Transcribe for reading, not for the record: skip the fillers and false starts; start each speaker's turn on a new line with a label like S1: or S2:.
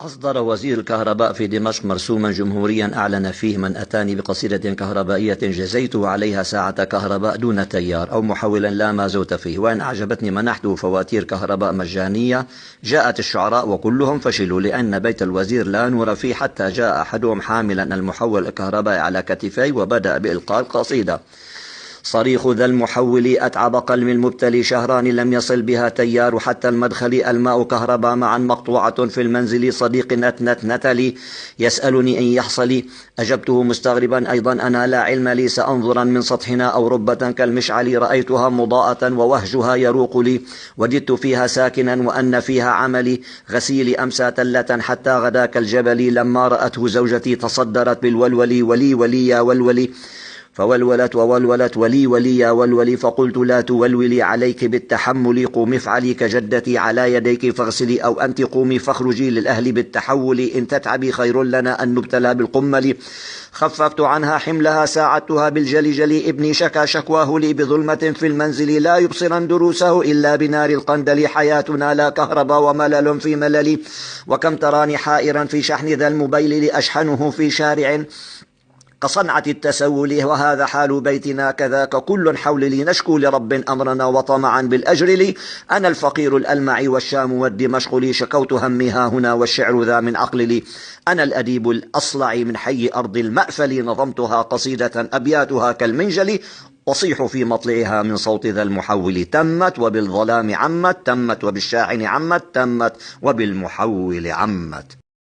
S1: أصدر وزير الكهرباء في دمشق مرسوما جمهوريا أعلن فيه: من أتاني بقصيدة كهربائية جزيته عليها ساعة كهرباء دون تيار أو محولا لا ما زوت فيه، وإن أعجبتني منحته فواتير كهرباء مجانية. جاءت الشعراء وكلهم فشلوا، لأن بيت الوزير لا نور فيه، حتى جاء أحدهم حاملا المحول الكهربائي على كتفيه وبدأ بإلقاء القصيدة: صريخ ذا المحول أتعب قلب المبتلي، شهران لم يصل بها تيار حتى المدخل، الماء كهرباء معا مقطوعة في المنزل، صديق نتنت نتلي يسألني إن يحصلي، أجبته مستغربا أيضا أنا لا علم لي، سأنظرا من سطحنا أو ربة كالمشعل، رأيتها مضاءة ووهجها يروق لي، وجدت فيها ساكنا وأن فيها عملي، غسيل أمسى تلة حتى غدا كالجبل، لما رأته زوجتي تصدرت بالولول، ولي ولي يا ولولي، فولولت وولولت ولي ولي يا ولولي، فقلت لا تولولي عليك بالتحمل، قومي افعلي كجدتي على يديك فاغسلي، أو أنت قومي فاخرجي للأهل بالتحول، إن تتعبي خير لنا أن نبتلى بالقمل، خففت عنها حملها ساعدتها بالجلجل، ابني شكا شكواه لي بظلمة في المنزل، لا يبصرا دروسه إلا بنار القندل، حياتنا لا كهرباء وملل في ملل، وكم تراني حائرا في شحن ذا المبيل، أشحنه في شارع كصنعة التسول، وهذا حال بيتنا كذاك كل حولي، نشكو لرب أمرنا وطمعا بالأجر لي، أنا الفقير الألمع والشام والدمشق لي، شكوت همي ها هنا والشعر ذا من عقل لي، أنا الأديب الأصلع من حي أرض المأفل، نظمتها قصيدة أبياتها كالمنجل، أصيح في مطلعها من صوت ذا المحول، تمت وبالظلام عمت، تمت وبالشاحن عمت، تمت وبالمحول عمت.